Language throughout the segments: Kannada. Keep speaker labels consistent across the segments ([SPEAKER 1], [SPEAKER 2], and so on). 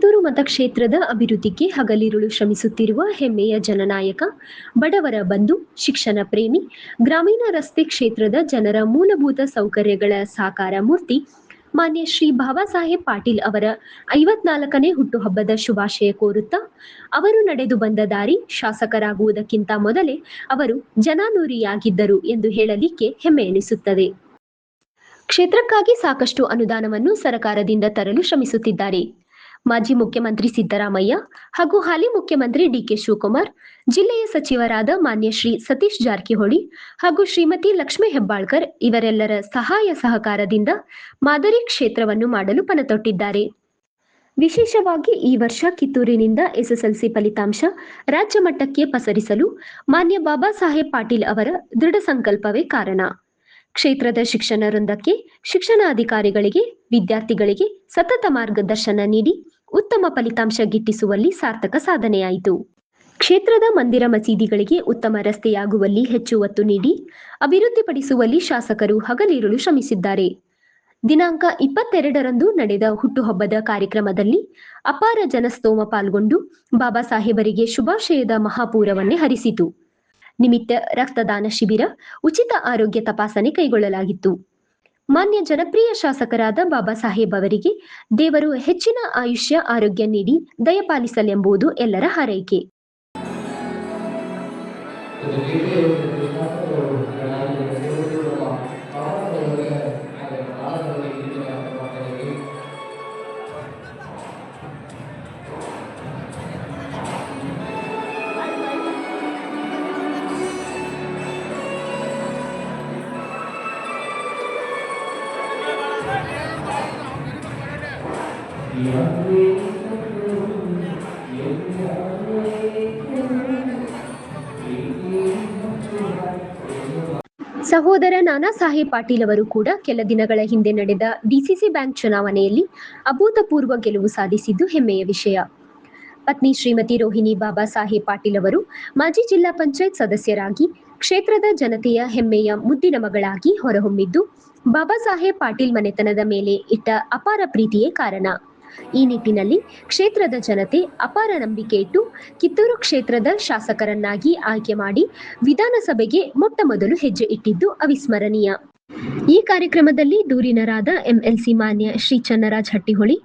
[SPEAKER 1] ಕಿತ್ತೂರು ಮತಕ್ಷೇತ್ರದ ಅಭಿವೃದ್ಧಿಗೆ ಹಗಲಿರುಳು ಶ್ರಮಿಸುತ್ತಿರುವ ಹೆಮ್ಮೆಯ ಜನನಾಯಕ, ಬಡವರ ಬಂಧು, ಶಿಕ್ಷಣ ಪ್ರೇಮಿ, ಗ್ರಾಮೀಣ ರಸ್ತೆ ಕ್ಷೇತ್ರದ ಜನರ ಮೂಲಭೂತ ಸೌಕರ್ಯಗಳ ಸಾಕಾರ ಮೂರ್ತಿ ಮಾನ್ಯ ಶ್ರೀ ಬಾಬಾ ಸಾಹೇಬ್ ಪಾಟೀಲ್ ಅವರ 54ನೇ ಹುಟ್ಟುಹಬ್ಬದ ಶುಭಾಶಯ ಕೋರುತ್ತಾ, ಅವರು ನಡೆದು ಬಂದ ದಾರಿ ಶಾಸಕರಾಗುವುದಕ್ಕಿಂತ ಮೊದಲೇ ಅವರು ಜನಾನುರಿಯಾಗಿದ್ದರು ಎಂದು ಹೇಳಲಿಕ್ಕೆ ಹೆಮ್ಮೆ ಎನಿಸುತ್ತದೆ. ಕ್ಷೇತ್ರಕ್ಕಾಗಿ ಸಾಕಷ್ಟು ಅನುದಾನವನ್ನು ಸರಕಾರದಿಂದ ತರಲು ಶ್ರಮಿಸುತ್ತಿದ್ದಾರೆ. ಮಾಜಿ ಮುಖ್ಯಮಂತ್ರಿ ಸಿದ್ದರಾಮಯ್ಯ ಹಾಗೂ ಹಾಲಿ ಮುಖ್ಯಮಂತ್ರಿ ಡಿಕೆ ಶಿವಕುಮಾರ್, ಜಿಲ್ಲೆಯ ಸಚಿವರಾದ ಮಾನ್ಯ ಶ್ರೀ ಸತೀಶ್ ಜಾರಕಿಹೊಳಿ ಹಾಗೂ ಶ್ರೀಮತಿ ಲಕ್ಷ್ಮೀ ಹೆಬ್ಬಾಳ್ಕರ್ ಇವರೆಲ್ಲರ ಸಹಾಯ ಸಹಕಾರದಿಂದ ಮಾದರಿ ಕ್ಷೇತ್ರವನ್ನು ಮಾಡಲು ಪಣತೊಟ್ಟಿದ್ದಾರೆ. ವಿಶೇಷವಾಗಿ ಈ ವರ್ಷ ಕಿತ್ತೂರಿನಿಂದ ಎಸ್ಎಸ್ಎಲ್ಸಿ ಫಲಿತಾಂಶ ರಾಜ್ಯ ಮಟ್ಟಕ್ಕೆ ಪಸರಿಸಲು ಮಾನ್ಯ ಬಾಬಾ ಸಾಹೇಬ್ ಪಾಟೀಲ್ ಅವರ ದೃಢ ಸಂಕಲ್ಪವೇ ಕಾರಣ. ಕ್ಷೇತ್ರದ ಶಿಕ್ಷಣ ವೃಂದಕ್ಕೆ, ಶಿಕ್ಷಣಾಧಿಕಾರಿಗಳಿಗೆ, ವಿದ್ಯಾರ್ಥಿಗಳಿಗೆ ಸತತ ಮಾರ್ಗದರ್ಶನ ನೀಡಿ ಉತ್ತಮ ಫಲಿತಾಂಶ ಗಿಟ್ಟಿಸುವಲ್ಲಿ ಸಾರ್ಥಕ ಸಾಧನೆಯಾಯಿತು. ಕ್ಷೇತ್ರದ ಮಂದಿರ ಮಸೀದಿಗಳಿಗೆ ಉತ್ತಮ ರಸ್ತೆಯಾಗುವಲ್ಲಿ ಹೆಚ್ಚು ಒತ್ತು ನೀಡಿ ಅಭಿವೃದ್ಧಿಪಡಿಸುವಲ್ಲಿ ಶಾಸಕರು ಹಗಲಿರುಳು ಶ್ರಮಿಸಿದ್ದಾರೆ. ದಿನಾಂಕ 22ರಂದು ನಡೆದ ಹುಟ್ಟುಹಬ್ಬದ ಕಾರ್ಯಕ್ರಮದಲ್ಲಿ ಅಪಾರ ಜನಸ್ತೋಮ ಪಾಲ್ಗೊಂಡು ಬಾಬಾ ಸಾಹೇಬರಿಗೆ ಶುಭಾಶಯದ ಮಹಾಪೂರವನ್ನೇ ಹರಿಸಿತು. ನಿಮಿತ್ತ ರಕ್ತದಾನ ಶಿಬಿರ, ಉಚಿತ ಆರೋಗ್ಯ ತಪಾಸಣೆ ಕೈಗೊಳ್ಳಲಾಗಿತ್ತು. ಮಾನ್ಯ ಜನಪ್ರಿಯ ಶಾಸಕರಾದ ಬಾಬಾ ಸಾಹೇಬ್ ಅವರಿಗೆ ದೇವರು ಹೆಚ್ಚಿನ ಆಯುಷ್ಯ ಆರೋಗ್ಯ ನೀಡಿ ದಯಪಾಲಿಸಲೆಂಬುದು ಎಲ್ಲರ ಹಾರೈಕೆ. ಸಹೋದರ ನಾನಾ ಸಾಹೇಬ್ ಪಾಟೀಲ್ ಅವರು ಕೂಡ ಕೆಲ ದಿನಗಳ ಹಿಂದೆ ನಡೆದ ಡಿಸಿಸಿ ಬ್ಯಾಂಕ್ ಚುನಾವಣೆಯಲ್ಲಿ ಅಭೂತಪೂರ್ವ ಗೆಲುವು ಸಾಧಿಸಿದ್ದು ಹೆಮ್ಮೆಯ ವಿಷಯ. ಪತ್ನಿ ಶ್ರೀಮತಿ ರೋಹಿಣಿ ಬಾಬಾ ಸಾಹೇಬ್ ಪಾಟೀಲ್ ಅವರು ಮಾಜಿ ಜಿಲ್ಲಾ ಪಂಚಾಯತ್ ಸದಸ್ಯರಾಗಿ ಕ್ಷೇತ್ರದ ಜನತೆಯ ಹೆಮ್ಮೆಯ ಮುದ್ದಿನ ಮಗಳಾಗಿ ಹೊರಹೊಮ್ಮಿದ್ದು ಬಾಬಾ ಸಾಹೇಬ್ ಪಾಟೀಲ್ ಮನೆತನದ ಮೇಲೆ ಇಟ್ಟ ಅಪಾರ ಪ್ರೀತಿಯೇ ಕಾರಣ. ಈ ನಿಟ್ಟಿನಲ್ಲಿ ಕ್ಷೇತ್ರದ ಜನತೆ ಅಪಾರ ನಂಬಿಕೆ ಇಟ್ಟು ಕಿತ್ತೂರು ಕ್ಷೇತ್ರದ ಶಾಸಕರನ್ನಾಗಿ ಆಯ್ಕೆ ಮಾಡಿ ವಿಧಾನಸಭೆಗೆ ಮೊಟ್ಟ ಮೊದಲು ಹೆಜ್ಜೆ ಇಟ್ಟಿದ್ದು ಅವಿಸ್ಮರಣೀಯ. ಈ ಕಾರ್ಯಕ್ರಮದಲ್ಲಿ ದೂರಿನರಾದ ಎಂಎಲ್ಸಿ ಮಾನ್ಯ ಶ್ರೀ ಚನ್ನರಾಜ್ ಹಟ್ಟಿಹೊಳಿ,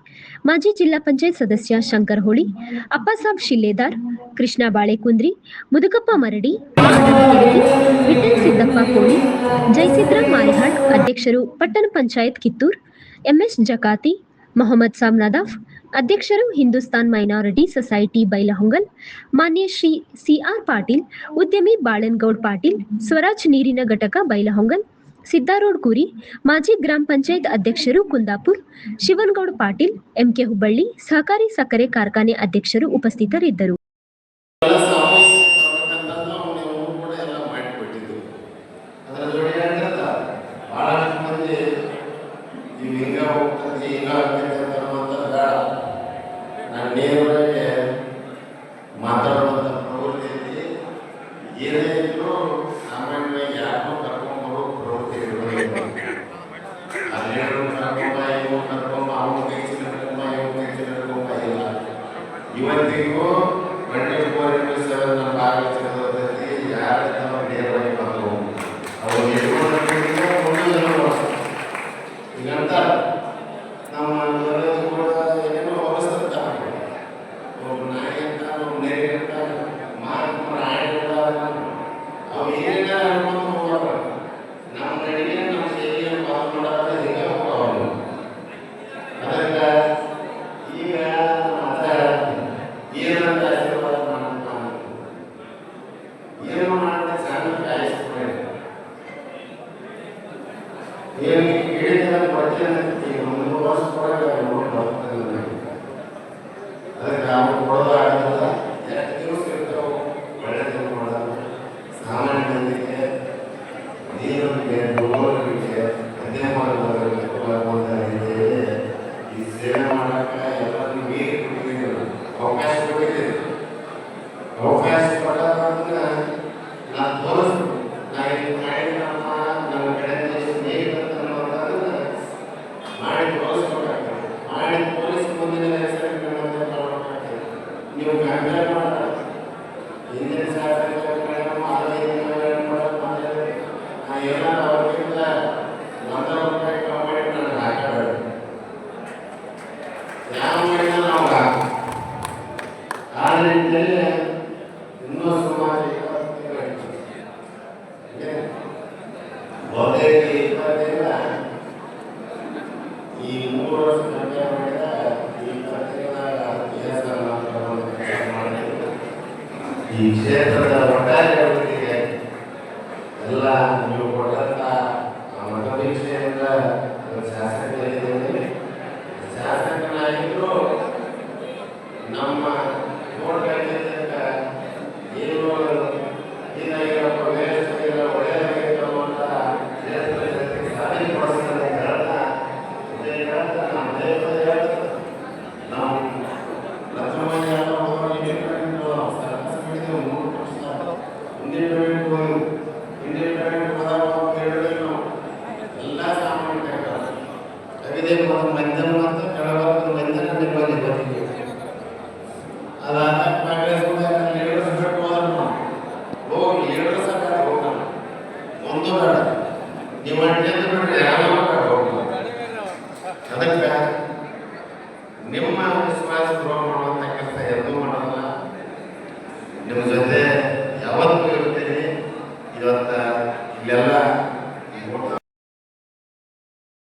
[SPEAKER 1] ಮಾಜಿ ಜಿಲ್ಲಾ ಪಂಚಾಯತ್ ಸದಸ್ಯ ಶಂಕರ್ ಹೋಳಿ, ಅಪ್ಪಸಾಬ್ ಶಿಲ್ಲೇದಾರ್, ಕೃಷ್ಣ ಬಾಳೆಕುಂದ್ರಿ, ಮುದುಕಪ್ಪ ಮರಡಿ, ವಿಠಲ್ ಸಿದ್ದಪ್ಪ ಕೋಳಿ, ಜಯಸಿದ್ರ ಮಾರಿಹಾಳ್ ಅಧ್ಯಕ್ಷರು, ಪಟ್ಟಣ ಪಂಚಾಯತ್ ಕಿತ್ತೂರ್, ಎಂಎಸ್ ಜಕಾತಿ, ಮೊಹಮ್ಮದ್ ಸಾಬ್ ನದಾಫ್ ಅಧ್ಯಕ್ಷರು, ಹಿಂದೂಸ್ತಾನ್ ಮೈನಾರಿಟಿ ಸೊಸೈಟಿ ಬೈಲಹೊಂಗಲ್, ಮಾನ್ಯ ಶ್ರೀ ಸಿಆರ್ ಪಾಟೀಲ್, ಉದ್ಯಮಿ ಬಾಳನಗೌಡ್ ಪಾಟೀಲ್, ಸ್ವರಾಜ್ ನೀರಿನ ಘಟಕ ಬೈಲಹೊಂಗಲ್, ಸಿದ್ದಾರೋಡ್ ಕುರಿ, ಮಾಜಿ ಗ್ರಾಮ ಪಂಚಾಯತ್ ಅಧ್ಯಕ್ಷರು ಕುಂದಾಪುರ್, ಶಿವನಗೌಡ ಪಾಟೀಲ್, ಎಂಕೆ ಹುಬ್ಬಳ್ಳಿ, ಸಹಕಾರಿ ಸಕ್ಕರೆ ಕಾರ್ಖಾನೆ ಅಧ್ಯಕ್ಷರು ಉಪಸ್ಥಿತರಿದ್ದರು.
[SPEAKER 2] ಮಾತಾಡುವಂಥ ಪ್ರವೃತ್ತಿ ಐತಿ. ಏನೇ ಇದ್ರು ಸಾಮಾನ್ಯವಾಗಿ ಯಾರನ್ನೂ ಕರ್ಕೊಂಡ್ಬರೋ ಪ್ರವೃತ್ತಿ ಇರೋದಿಲ್ಲ. ಅಲ್ಲೇನು ಕರ್ಕೊಂಬ, ಇವು ಕರ್ಕೊಂಬ, ಅವನು ಕೈ ಚಿನ್ನಕೊಂಬ, ಇವು ಕೈ ಚಿನ್ನಕೊಂಬ ಇಲ್ಲ. ಇವತ್ತಿಗೂ 24/7 ನಮ್ಮ ಭಾಗವತ ಚಲೋದೈತಿ. ಯಾರಿಂದ ನಾವು ನೇರವಾಗಿ ಬಂದು ಅವ್ರು ಈಗಂತ ನಮ್ಮ ಕೂಡ ಏನೇನೋ ಹೊರಸ್ತಿರ್ತಾರೆ. ಒಬ್ಬ ನಾಯಿ ಅಂತ, ಒಬ್ಬ ನೇರಿ ಅಂತ, ಮಾತು ನಾಯಿಗಳ ಅವು ಏನೇನ ಅನ್ಕೊಂಡು ಹೋಗ್ಬಾರ. ನಮ್ಮ ನಡಿಗೆ ನಮ್ಮ ಸೇವೆ ಪಾಸ್ ಮಾಡೋದು ಹಿಂಗೆ ಹೋಗ್ತಾವ. ಅದಕ್ಕೆ ಈಗ ಏನಂತ ಯಾವ ಮಾಡಿದ ನಾವು ಆ ನಿಟ್ಟಿನಲ್ಲಿ ಇನ್ನೂ ಸುಮಾರು 20 ತಿಂಗಳು ಬಹುತೇಕ 20 ಈ 3 ವರ್ಷ ಕಂಪೇರ್ ಮಾಡಿದ ಈ 20 ಮಾಡಿದ್ರು. ಈ ಕ್ಷೇತ್ರದ ಒಟ್ಟಾರೆ ಅಭಿವೃದ್ಧಿಗೆ ಎಲ್ಲ ನೀವು ಕೊಟ್ಟಂತ ಮತವೀಕ್ಷೆಯಿಂದ ಶಾಸಕರಿದ್ದೇನೆ. ಶಾಸಕನಾಗಿದ್ರು ನಮ್ಮ ನೋಟ್ ಹಾಕಿದ್ದಕ್ಕೆ ಏನು ಹೀಗಾಗಿರಪ್ಪ ವ್ಯವಸ್ಥೆಗಿಲ್ಲ ಒಳ್ಳೆಯದಾಗಿತ್ತು ಅಂತ ಸಾಧನೆ ಪಡಿಸ್ತಾರೆ ಹೇಳ್ತಾ ಇದೇ ಹೇಳ್ತಾ ನಮ್ಮ ದೇಶದ ಹೇಳ್ತಾರೆ ನಾವು ಲಕ್ಷ್ಮಣಿ ಅವರು ಇಂಡಿಪೆಂಡೆಂಟ್ ಸರ್ಕಸ್ ಮಾಡಿದ್ದೇವೆ 3 ವರ್ಷ ಇಂಡಿಪೆಂಡೆಂಟ್ ಹೇಳಿದ್ರೆ ನಾವು ಎಲ್ಲ ಸಾಮಾನ್ಯ ಕವಿದೆ ಮತ್ತು ಮಧ್ಯಮ ಮತ್ತು ಕೆಳಭಾಗದ ಮಧ್ಯಮ ನಿಮ್ಮಲ್ಲಿ ಬರ್ತೀವಿ. ಅದಾದ ಕಾಂಗ್ರೆಸ್ ಲೀಡರ್ಸ್ ಬಿಟ್ಟು ಹೋದ್ರೆ ನಾವು ಹೋಗಿ ಲೀಡರ್ಸ್ ಹೋಗೋಣ ಒಂದು ಬೇಡ ನೀವು ಅಡ್ಡಿಯಿಂದ ಬಿಟ್ಟರೆ ಯಾವ ಹೋಗೋಣ. ಅದಕ್ಕೆ ನಿಮ್ಮ